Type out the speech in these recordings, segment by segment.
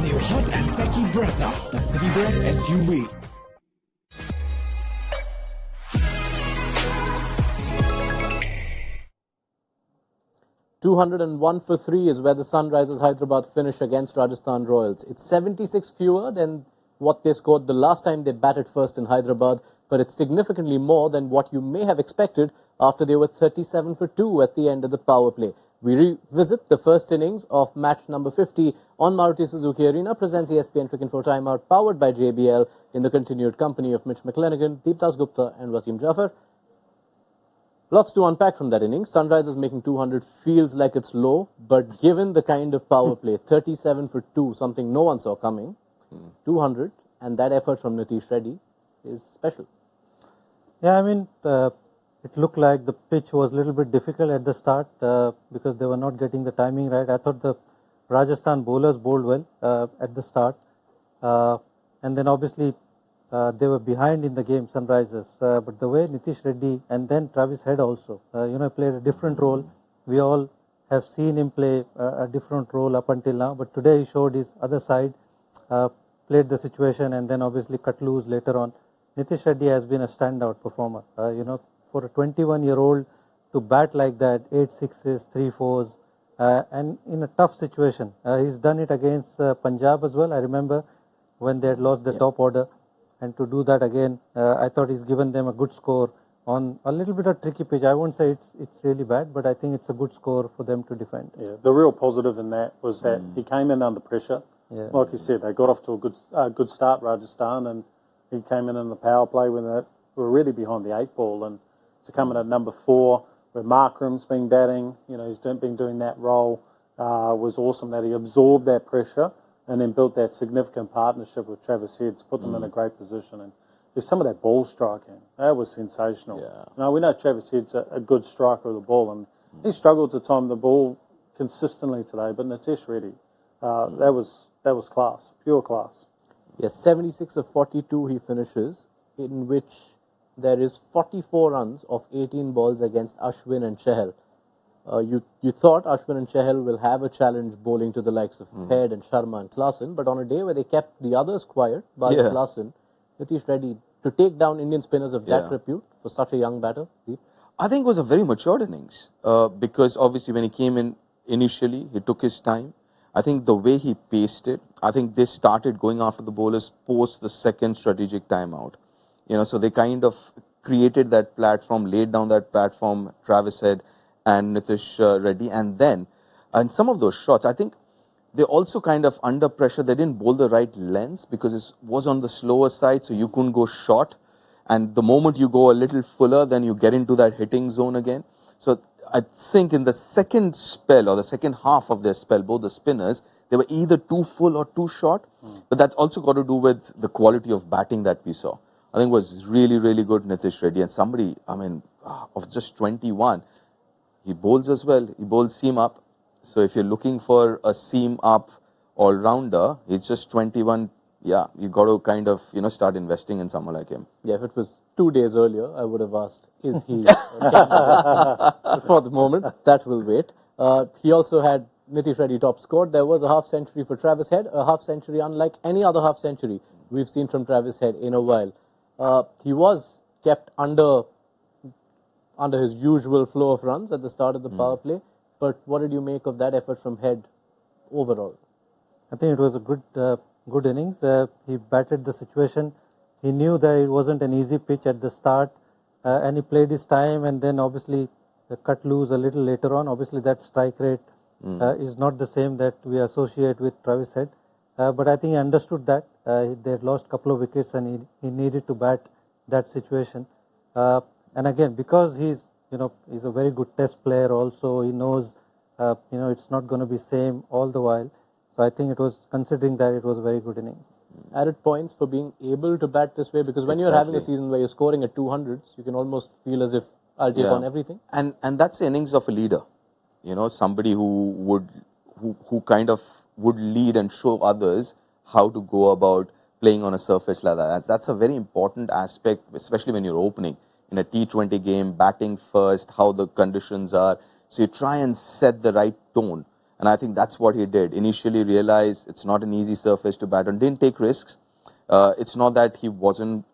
new hot and techy Brezza, the Citybird SUV. $201 for 3 is where the Sunrisers Hyderabad finish against Rajasthan Royals. It's 76 fewer than what they scored the last time they batted first in Hyderabad, but it's significantly more than what you may have expected after they were 37 for 2 at the end of the power play. We revisit the first innings of match number 50 on Maruti Suzuki Arena, presents ESPN Cricket for Timeout, powered by JBL, in the continued company of Mitchell McClenaghan, Dasgupta and Wasim Jaffer. Lots to unpack from that innings. Sunrisers making 200 feels like it's low, but given the kind of power play, 37 for 2, something no one saw coming, 200, and that effort from Nitish Reddy is special. Yeah, I mean, it looked like the pitch was a little bit difficult at the start because they were not getting the timing right. I thought the Rajasthan bowlers bowled well at the start, and then obviously they were behind in the game, Sunrisers. But the way Nitish Reddy and then Travis Head also, played a different role. We all have seen him play a different role up until now. But today he showed his other side, played the situation and then obviously cut loose later on. Nitish Reddy has been a standout performer. For a 21-year-old to bat like that, 8 sixes, 3 fours, and in a tough situation. He's done it against Punjab as well. I remember when they had lost the top order. And to do that again, I thought he's given them a good score on a little bit of tricky pitch. I won't say it's really bad, but I think it's a good score for them to defend. Yeah, the real positive in that was that he came in under pressure. Yeah. Like you said, they got off to a good start, Rajasthan, and he came in the power play when they were really behind the 8 ball. And to come in at number 4, where Markram's been batting, he's been doing that role, was awesome that he absorbed that pressure and then built that significant partnership with Travis Head to put them in a great position. And there's some of that ball striking. That was sensational. Yeah. Now, we know Travis Head's a good striker of the ball, and he struggled to time the ball consistently today, but Nitish Reddy, that was class, pure class. Yes, 76 of 42 he finishes, in which there is 44 runs of 18 balls against Ashwin and Chahal. You thought Ashwin and Chahal will have a challenge bowling to the likes of Head and Sharma and Klassen, but on a day where they kept the others quiet, by Klassen, Nitish Reddy, to take down Indian spinners of that repute for such a young batter, Deep? I think it was a very matured innings because obviously when he came in initially, he took his time. I think the way he paced it, I think they started going after the bowlers post the second strategic timeout. So they kind of created that platform, laid down that platform, Travis Head and Nitish Reddy, and some of those shots, I think they also kind of under pressure, they didn't bowl the right lengths because it was on the slower side, so you couldn't go short. And the moment you go a little fuller, then you get into that hitting zone again. So I think in the second spell or the second half of their spell, both the spinners, they were either too full or too short. But that's also got to do with the quality of batting that we saw. I think it was really, really good, Nitish Reddy. And somebody, of just 21, he bowls as well. He bowls seam up. So if you're looking for a seam up all-rounder, he's just 21. Yeah, you got to kind of, start investing in someone like him. Yeah, if it was 2 days earlier, I would have asked, is he but for the moment, that will wait. He also had Nitish Reddy top scored. There was a half century for Travis Head, a half century unlike any other half century we've seen from Travis Head in a while. He was kept under his usual flow of runs at the start of the power play. But what did you make of that effort from Head overall? I think it was a good innings. He batted the situation. He knew that it wasn't an easy pitch at the start, and he played his time and then obviously cut loose a little later on. Obviously that strike rate is not the same that we associate with Travis Head. But I think he understood that. They had lost a couple of wickets and he needed to bat that situation. And again, because he's a very good test player also, he knows, it's not going to be same all the while. So I think it was, considering that, it was a very good innings. Added points for being able to bat this way, because when you're having a season where you're scoring at 200s, you can almost feel as if I'll take on everything. And that's the innings of a leader. Somebody who kind of would lead and show others how to go about playing on a surface like that. That's a very important aspect, especially when you're opening in a T20 game, batting first, how the conditions are. So you try and set the right tone. And I think that's what he did. Initially realized it's not an easy surface to bat on, didn't take risks. It's not that he wasn't,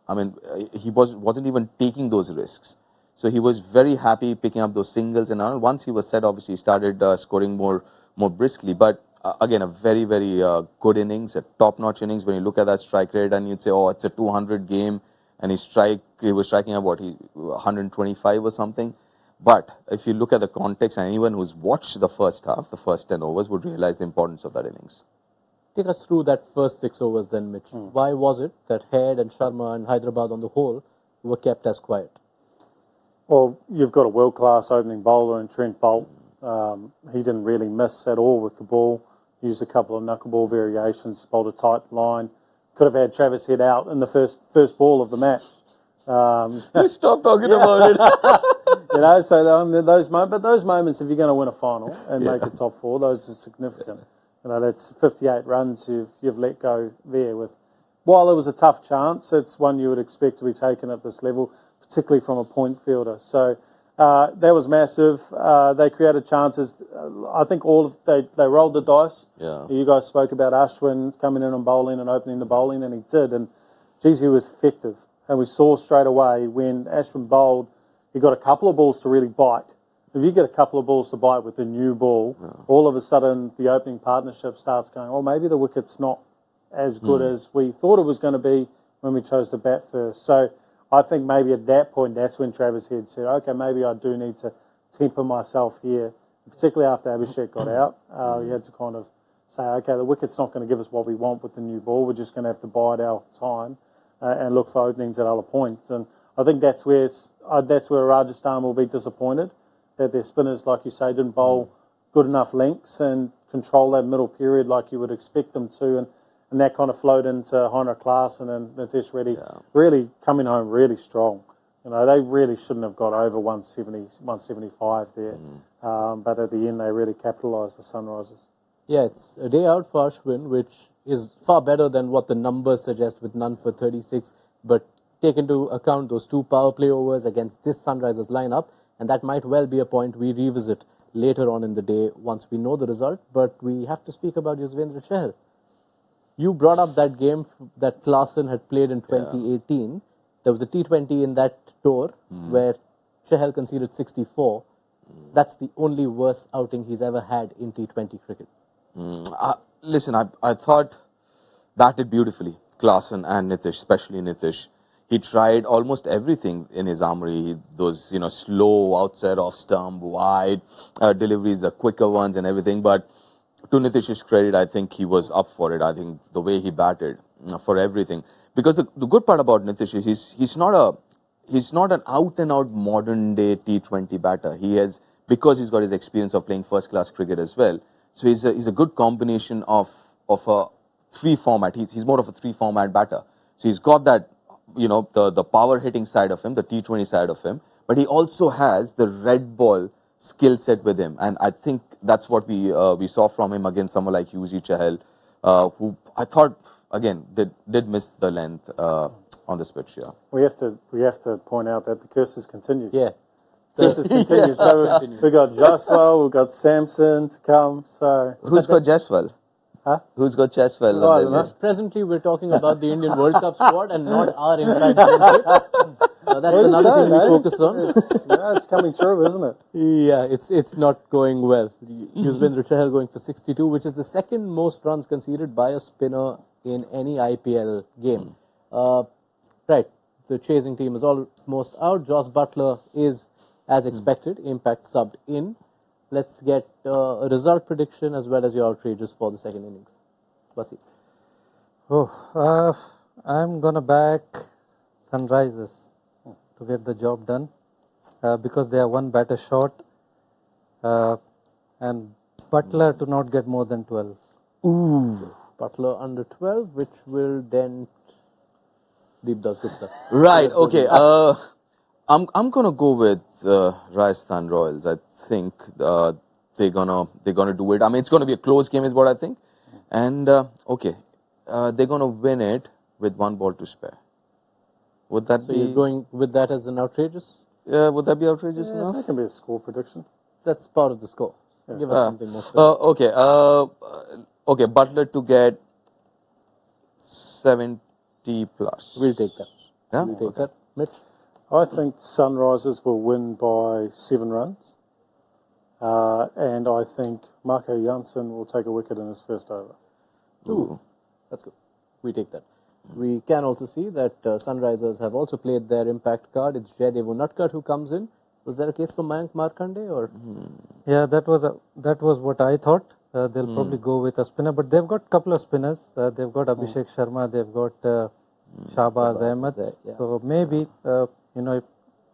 he wasn't even taking those risks. So he was very happy picking up those singles, and once he was set, obviously he started scoring more briskly. But again, a very, very good innings, a top-notch innings. When you look at that strike rate, and you'd say, oh, it's a 200 game, and he was striking at 125 or something. But if you look at the context, and anyone who's watched the first half, the first 10 overs, would realize the importance of that innings. Take us through that first 6 overs then, Mitch. Why was it that Head and Sharma and Hyderabad on the whole were kept as quiet? Well, you've got a world-class opening bowler in Trent Boult. He didn't really miss at all with the ball. Used a couple of knuckleball variations, bowled a tight line. Could have had Travis Head out in the first ball of the match. You stop talking about it. So those moments, if you're going to win a final and make the top 4, those are significant. That's 58 runs you've let go there. While it was a tough chance, it's one you would expect to be taken at this level, particularly from a point fielder. So that was massive. They created chances. I think they rolled the dice. Yeah. You guys spoke about Ashwin coming in and bowling and opening the bowling, and he did. And geez, he was effective. And we saw straight away when Ashwin bowled, he got a couple of balls to really bite. If you get a couple of balls to bite with the new ball, all of a sudden the opening partnership starts going, well, maybe the wicket's not as good as we thought it was going to be when we chose to bat first. So I think maybe at that point, that's when Travis Head said, okay, maybe I do need to temper myself here, particularly after Abhishek got out. He had to kind of say, okay, the wicket's not going to give us what we want with the new ball. We're just going to have to bide our time and look for openings at other points. And I think that's where Rajasthan will be disappointed, that their spinners, like you say, didn't bowl good enough lengths and control that middle period like you would expect them to. And that kind of flowed into Heinrich Klaasen and Nitesh Reddy really coming home really strong. They really shouldn't have got over 170, 175 there. But at the end, they really capitalised the Sunrisers. Yeah, it's a day out for Ashwin, which is far better than what the numbers suggest with none for 36. But take into account those 2 power play overs against this Sunrisers lineup, and that might well be a point we revisit later on in the day once we know the result. But we have to speak about Yuzvendra Chahal. You brought up that game that Klaasen had played in 2018. Yeah. There was a T20 in that tour where Chahal conceded 64. That's the only worst outing he's ever had in T20 cricket. Listen, I thought batted beautifully, Klaasen and Nitish, especially Nitish. He tried almost everything in his armory. Those, slow outside off stump, wide deliveries, the quicker ones and everything. But to Nitish's credit, I think he was up for it. I think the way he batted for everything. Because the good part about Nitish is he's not an out-and-out modern-day T20 batter. Because he's got his experience of playing first-class cricket as well. So he's a good combination of a 3 format. He's more of a 3 format batter. So he's got that, the power hitting side of him, the T20 side of him, but he also has the red ball skill set with him, and I think that's what we saw from him against someone like Yuzvendra Chahal, who I thought again did miss the length on this pitch. Yeah, we have to point out that the curses continue. Yeah. This has continued. So we've got Jaswal, we've got Samson to come. So who's got Jaswal? Huh? Who's got Jaswal? I don't know. Presently, we're talking about the Indian World Cup squad and not our Impact Olympics. That's another thing we focus on. It's coming true, isn't it? Yeah, it's not going well. Yuzvendra Chahal going for 62, which is the second most runs conceded by a spinner in any IPL game. Right, the chasing team is almost out. Joss Butler is, as expected, Impact subbed in. Let's get a result prediction as well as your outrages for the second innings. Wasim. I'm going to back Sunrisers to get the job done because they are 1 batter short and Butler to not get more than 12. Ooh. Butler under 12, which will dent Deep Dasgupta. Right, okay. I'm going to go with Rajasthan Royals. I think they're gonna do it. I mean, it's going to be a close game is what I think. And, they're going to win it with 1 ball to spare. Would that be... So you're going with that as an outrageous? Would that be outrageous enough? That can be a score prediction. That's part of the score. Give us something more specific. Okay, Butler to get 70 plus. We'll take that. Yeah? We'll take that. Mitch? I think Sunrisers will win by 7 runs. And I think Marco Janssen will take a wicket in his first over. Ooh, that's good. We take that. We can also see that Sunrisers have also played their impact card. It's Jaydev Unadkat who comes in. Was there a case for Mayank Markande or? Yeah, that was what I thought. They'll probably go with a spinner, but they've got a couple of spinners. They've got Abhishek Sharma, they've got Shahbaz Ahmed. There, yeah. So maybe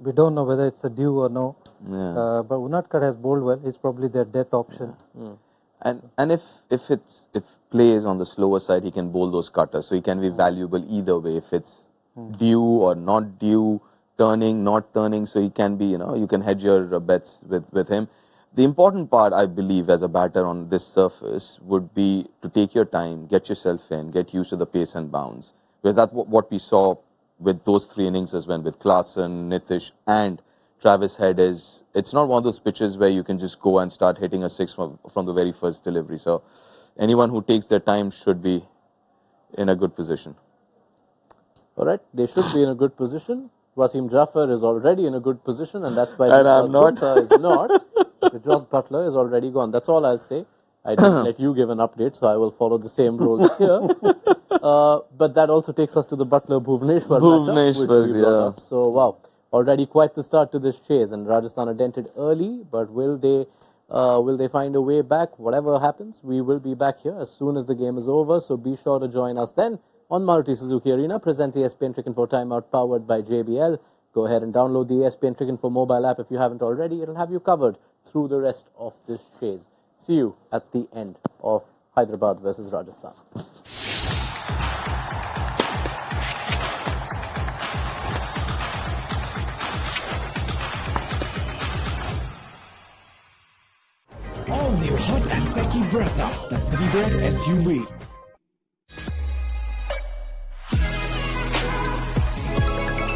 we don't know whether it's a due or no. Yeah. But Unadkat has bowled well. He's probably their death option. And if play is on the slower side, he can bowl those cutters. So he can be valuable either way. If it's due or not due, turning, not turning. So he can be, you can hedge your bets with him. The important part, I believe, as a batter on this surface would be to take your time, get yourself in, get used to the pace and bounce. Because that's what we saw with those 3 innings as well, with Klaasen, Nitish and Travis Head. It's not one of those pitches where you can just go and start hitting a 6 from the very first delivery. So anyone who takes their time should be in a good position. All right, they should be in a good position. Wasim Jaffer is already in a good position, and that's why And I'm not. Dasgupta is not. Josh Butler is already gone. That's all I'll say. I didn't let you give an update, so I will follow the same rules here. But that also takes us to the Butler-Bhuvaneshwar matchup, which we brought up. So, wow, already quite the start to this chase, and Rajasthan are dented early, but will they find a way back? Whatever happens, we will be back here as soon as the game is over, so be sure to join us then on Maruti Suzuki Arena. Presents ESPN Cricinfo Timeout powered by JBL. Go ahead and download the ESPN Cricinfo mobile app if you haven't already. It'll have you covered through the rest of this chase. See you at the end of Hyderabad versus Rajasthan. All new hot and techy Brezza, the City Bred SUV.